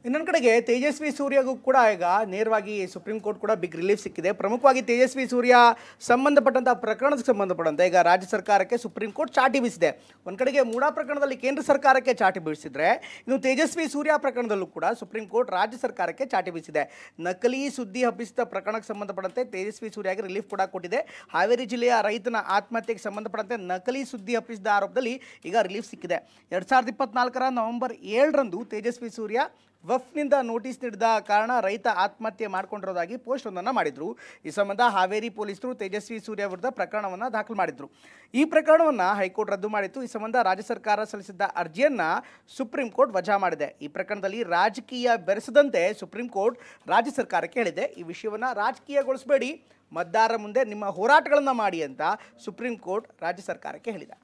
ಇನ್ನೊಂದು ಕಡೆಗೆ ತೇಜಸ್ವಿ ಸೂರ್ಯಗೂ ಕೂಡ ಈಗ ನೇರವಾಗಿ ಸುಪ್ರೀಂ ಕೋರ್ಟ್ ಕೂಡ ಬಿಗ್ ರಿಲೀಫ್ ಸಿಕ್ಕಿದೆ. ಪ್ರಮುಖವಾಗಿ ತೇಜಸ್ವಿ ಸೂರ್ಯ ಸಂಬಂಧಪಟ್ಟಂಥ ಪ್ರಕರಣಕ್ಕೆ ಸಂಬಂಧಪಟ್ಟಂತೆ ಈಗ ರಾಜ್ಯ ಸರ್ಕಾರಕ್ಕೆ ಸುಪ್ರೀಂ ಕೋರ್ಟ್ ಚಾಟಿ ಬೀಸಿದೆ. ಒಂದು ಕಡೆಗೆ ಮೂಡಾ ಪ್ರಕರಣದಲ್ಲಿ ಕೇಂದ್ರ ಸರ್ಕಾರಕ್ಕೆ ಚಾಟಿ ಬೀಸಿದ್ರೆ, ಇನ್ನು ತೇಜಸ್ವಿ ಸೂರ್ಯ ಪ್ರಕರಣದಲ್ಲೂ ಕೂಡ ಸುಪ್ರೀಂ ಕೋರ್ಟ್ ರಾಜ್ಯ ಸರ್ಕಾರಕ್ಕೆ ಚಾಟಿ ಬೀಸಿದೆ. ನಕಲಿ ಸುದ್ದಿ ಹಬ್ಬಿಸಿದ ಪ್ರಕರಣಕ್ಕೆ ಸಂಬಂಧಪಟ್ಟಂತೆ ತೇಜಸ್ವಿ ಸೂರ್ಯಗೆ ರಿಲೀಫ್ ಕೂಡ ಕೊಟ್ಟಿದೆ. ಹಾವೇರಿ ಜಿಲ್ಲೆಯ ರೈತನ ಆತ್ಮಹತ್ಯೆಗೆ ಸಂಬಂಧಪಟ್ಟಂತೆ ನಕಲಿ ಸುದ್ದಿ ಹಬ್ಬಿಸಿದ ಆರೋಪದಲ್ಲಿ ಈಗ ರಿಲೀಫ್ ಸಿಕ್ಕಿದೆ. 2024 ನವೆಂಬರ್ 7ರಂದು ತೇಜಸ್ವಿ ಸೂರ್ಯ ವಫ್ನಿಂದ ನೋಟಿಸ್ ನೀಡಿದ ಕಾರಣ ರೈತ ಆತ್ಮಹತ್ಯೆ ಮಾಡಿಕೊಂಡಿರೋದಾಗಿ ಪೋಸ್ಟ್ ಒಂದನ್ನು ಮಾಡಿದ್ರು. ಈ ಸಂಬಂಧ ಹಾವೇರಿ ಪೊಲೀಸರು ತೇಜಸ್ವಿ ಸೂರ್ಯ ವಿರುದ್ಧ ಪ್ರಕರಣವನ್ನು ದಾಖಲು ಮಾಡಿದ್ರು. ಈ ಪ್ರಕರಣವನ್ನು ಹೈಕೋರ್ಟ್ ರದ್ದು ಮಾಡಿತ್ತು. ಈ ಸಂಬಂಧ ರಾಜ್ಯ ಸರ್ಕಾರ ಸಲ್ಲಿಸಿದ್ದ ಅರ್ಜಿಯನ್ನು ಸುಪ್ರೀಂ ಕೋರ್ಟ್ ವಜಾ ಮಾಡಿದೆ. ಈ ಪ್ರಕರಣದಲ್ಲಿ ರಾಜಕೀಯ ಬೆರೆಸದಂತೆ ಸುಪ್ರೀಂ ಕೋರ್ಟ್ ರಾಜ್ಯ ಸರ್ಕಾರಕ್ಕೆ ಹೇಳಿದೆ. ಈ ವಿಷಯವನ್ನು ರಾಜಕೀಯಗೊಳಿಸಬೇಡಿ, ಮತದಾರರ ಮುಂದೆ ನಿಮ್ಮ ಹೋರಾಟಗಳನ್ನು ಮಾಡಿ ಅಂತ ಸುಪ್ರೀಂ ಕೋರ್ಟ್ ರಾಜ್ಯ ಸರ್ಕಾರಕ್ಕೆ ಹೇಳಿದೆ.